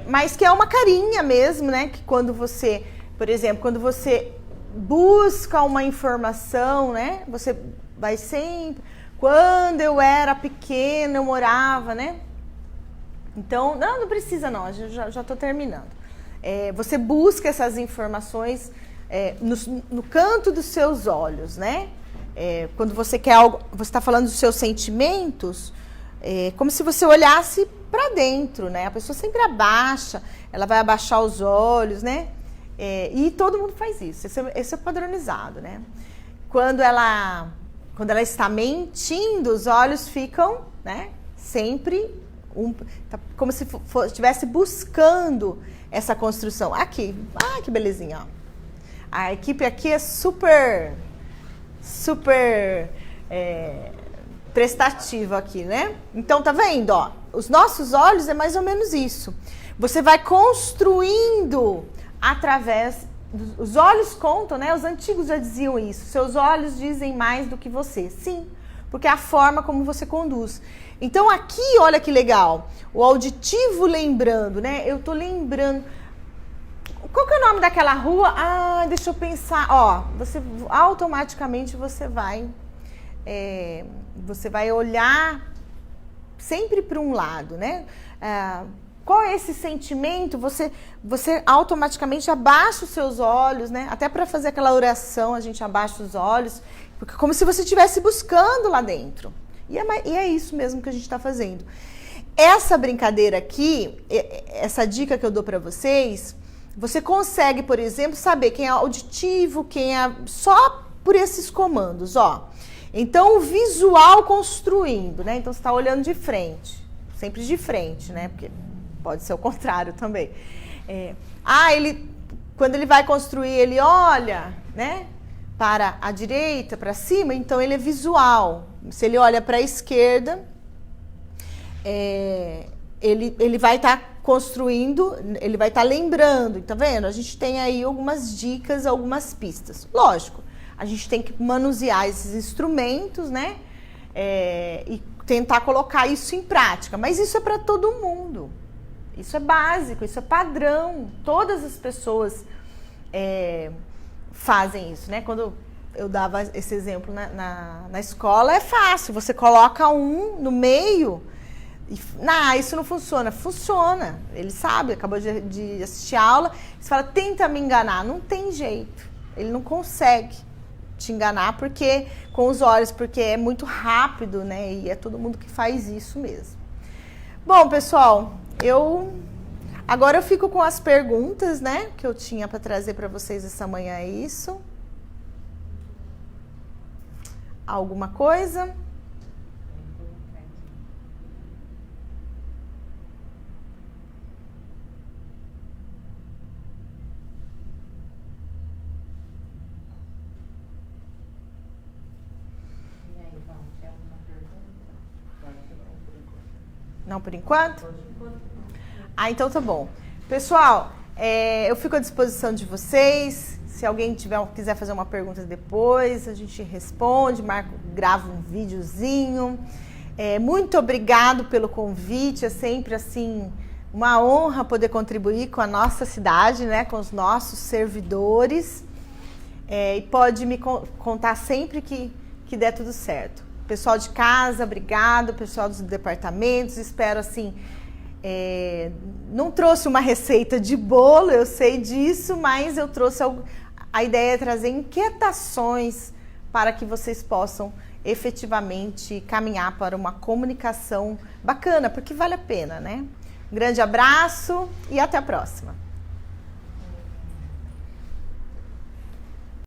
Mas que é uma carinha mesmo, né? Que quando você, por exemplo, quando você busca uma informação, né? Você vai sempre... Quando eu era pequena, eu morava, né? Então, não precisa não, já tô terminando. Você busca essas informações... no canto dos seus olhos, né? Quando você quer algo, você está falando dos seus sentimentos, como se você olhasse para dentro, né? A pessoa sempre abaixa, ela vai abaixar os olhos, né? E todo mundo faz isso. Esse é padronizado, né? Quando ela está mentindo, os olhos ficam, né? Sempre como se estivesse buscando essa construção. Aqui, que belezinha, ó. A equipe aqui é super prestativa aqui, né? Então, tá vendo, ó? Os nossos olhos é mais ou menos isso. Você vai construindo através... Os olhos contam, né? Os antigos já diziam isso. Seus olhos dizem mais do que você. Sim, porque é a forma como você conduz. Então, aqui, olha que legal. O auditivo lembrando, né? Eu tô lembrando... Qual que é o nome daquela rua? Deixa eu pensar. Ó, automaticamente você vai olhar sempre para um lado, né? Qual é esse sentimento? Você automaticamente abaixa os seus olhos, né? Até para fazer aquela oração, a gente abaixa os olhos, porque como se você estivesse buscando lá dentro. E é isso mesmo que a gente está fazendo. Essa brincadeira aqui, essa dica que eu dou para vocês... Você consegue, por exemplo, saber quem é auditivo, quem é... Só por esses comandos, ó. Então, o visual construindo, né? Então, você está olhando de frente. Sempre de frente, né? Porque pode ser o contrário também. Quando ele vai construir, ele olha, né? Para a direita, para cima, então ele é visual. Se ele olha para a esquerda, ele vai estar construindo, ele vai estar lembrando, tá vendo? A gente tem aí algumas dicas, algumas pistas. Lógico, a gente tem que manusear esses instrumentos, né? E tentar colocar isso em prática. Mas isso é para todo mundo. Isso é básico, isso é padrão. Todas as pessoas fazem isso, né? Quando eu dava esse exemplo na escola, é fácil. Você coloca um no meio e... isso não funciona. Funciona. Ele sabe, acabou de assistir a aula. Você fala, tenta me enganar. Não tem jeito. Ele não consegue te enganar com os olhos, porque é muito rápido, né? E é todo mundo que faz isso mesmo. Bom, pessoal, agora eu fico com as perguntas, né? Que eu tinha para trazer para vocês essa manhã, é isso. Alguma coisa? Não, por enquanto? Então tá bom. Pessoal, eu fico à disposição de vocês. Se alguém quiser fazer uma pergunta depois, a gente responde, grava um videozinho. Muito obrigado pelo convite. É sempre assim uma honra poder contribuir com a nossa cidade, né, com os nossos servidores. E pode me contar sempre que der tudo certo. Pessoal de casa, obrigado. Pessoal dos departamentos, espero assim... não trouxe uma receita de bolo, eu sei disso, mas eu trouxe a ideia de trazer inquietações para que vocês possam efetivamente caminhar para uma comunicação bacana, porque vale a pena, né? Um grande abraço e até a próxima!